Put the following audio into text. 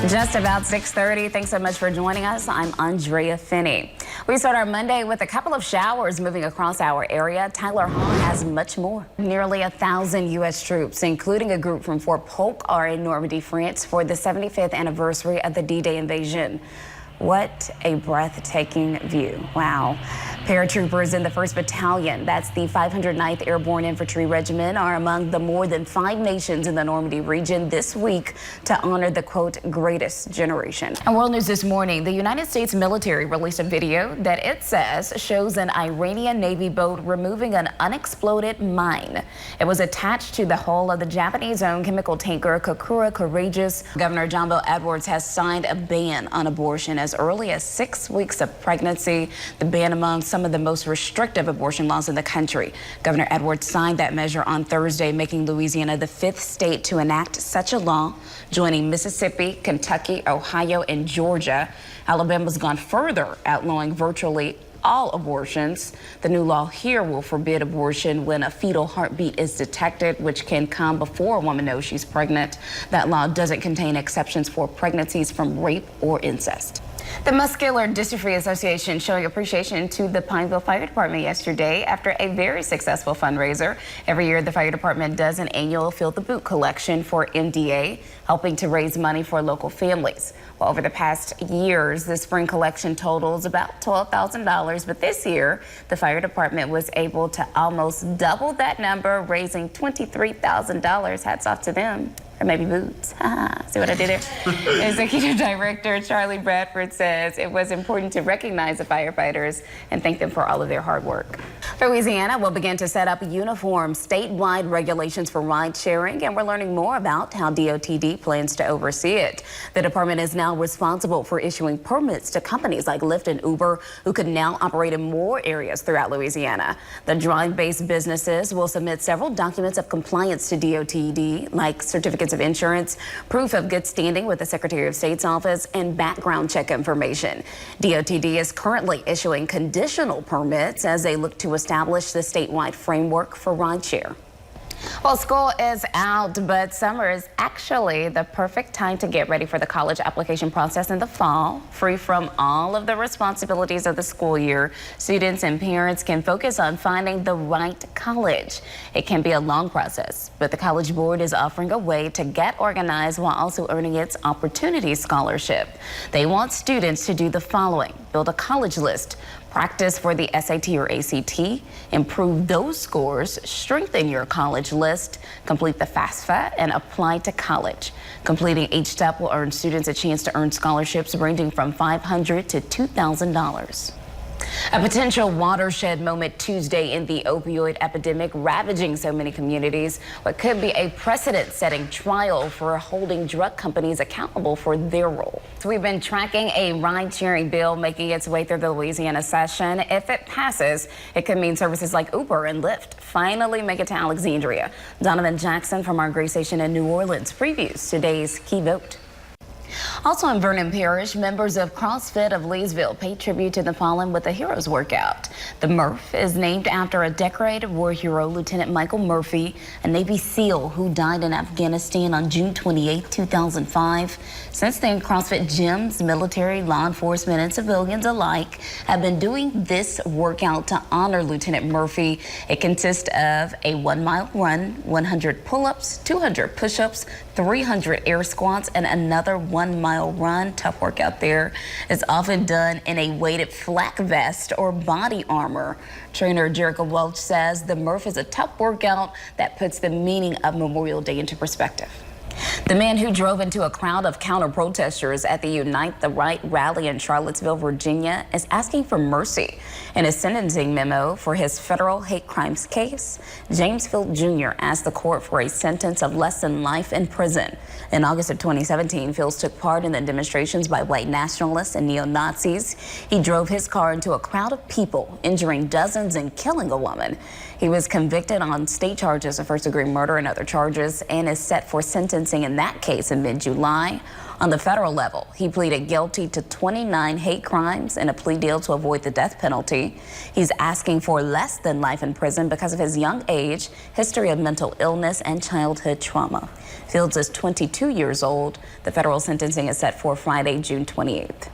Just about 6:30. Thanks so much for joining us. I'm Andrea Finney. We start our Monday with a couple of showers moving across our area. Tyler Hahn has much more. Nearly 1,000 U.S. troops, including a group from Fort Polk, are in Normandy, France for the 75th anniversary of the D-Day invasion. What a breathtaking view. Wow. Paratroopers in the 1st Battalion, that's the 509th Airborne Infantry Regiment, are among the more than 5 nations in the Normandy region this week to honor the, quote, greatest generation. On World News this morning, the United States military released a video that it says shows an Iranian Navy boat removing an unexploded mine. It was attached to the hull of the Japanese-owned chemical tanker Kokura Courageous. Governor John Bel Edwards has signed a ban on abortion as early as 6 weeks of pregnancy, the ban among some of the most restrictive abortion laws in the country. Governor Edwards signed that measure on Thursday, making Louisiana the 5th state to enact such a law, joining Mississippi, Kentucky, Ohio, and Georgia. Alabama's gone further, outlawing virtually all abortions. The new law here will forbid abortion when a fetal heartbeat is detected, which can come before a woman knows she's pregnant. That law doesn't contain exceptions for pregnancies from rape or incest. The Muscular Dystrophy Association showing appreciation to the Pineville Fire Department yesterday after a very successful fundraiser. Every year, the fire department does an annual Fill the Boot collection for MDA, helping to raise money for local families. Well, over the past years, the spring collection totals about $12,000, but this year, the fire department was able to almost double that number, raising $23,000. Hats off to them. Or maybe boots. See what I did there? Executive Director Charlie Bradford says it was important to recognize the firefighters and thank them for all of their hard work. Louisiana will begin to set up uniform statewide regulations for ride sharing, and we're learning more about how DOTD plans to oversee it. The department is now responsible for issuing permits to companies like Lyft and Uber, who could now operate in more areas throughout Louisiana. The drive-based businesses will submit several documents of compliance to DOTD, like certificates of insurance, proof of good standing with the Secretary of State's office, and background check information. DOTD is currently issuing conditional permits as they look to establish the statewide framework for rideshare. Well, school is out, but summer is actually the perfect time to get ready for the college application process in the fall. Free from all of the responsibilities of the school year, students and parents can focus on finding the right college. It can be a long process, but the College Board is offering a way to get organized while also earning its Opportunity Scholarship. They want students to do the following: build a college list, practice for the SAT or ACT, improve those scores, strengthen your college list, complete the FAFSA, and apply to college. Completing each step will earn students a chance to earn scholarships ranging from $500 to $2,000. A potential watershed moment Tuesday in the opioid epidemic ravaging so many communities. What could be a precedent-setting trial for holding drug companies accountable for their role. So we've been tracking a ride-sharing bill making its way through the Louisiana session. If it passes, it could mean services like Uber and Lyft finally make it to Alexandria. Donovan Jackson from our Gray Station in New Orleans previews today's key vote. Also in Vernon Parish, members of CrossFit of Leesville paid tribute to the fallen with a heroes workout. The Murph is named after a decorated war hero, Lieutenant Michael Murphy, a Navy SEAL who died in Afghanistan on June 28, 2005. Since then, CrossFit gyms, military, law enforcement, and civilians alike have been doing this workout to honor Lieutenant Murphy. It consists of a 1-mile run, 100 pull-ups, 200 push-ups, 300 air squats, and another 1-mile run. Tough workout there. It's often done in a weighted flak vest or body armor. Trainer Jericho Welch says the Murph is a tough workout that puts the meaning of Memorial Day into perspective. The man who drove into a crowd of counter-protesters at the Unite the Right rally in Charlottesville, Virginia, is asking for mercy. In a sentencing memo for his federal hate crimes case, James Field Jr. asked the court for a sentence of less than life in prison. In August of 2017, Fields took part in the demonstrations by white nationalists and neo-Nazis. He drove his car into a crowd of people, injuring dozens and killing a woman. He was convicted on state charges of first-degree murder and other charges and is set for sentencing in that case in mid-July. On the federal level, he pleaded guilty to 29 hate crimes in a plea deal to avoid the death penalty. He's asking for less than life in prison because of his young age, history of mental illness, and childhood trauma. Fields is 22 years old. The federal sentencing is set for Friday, June 28th.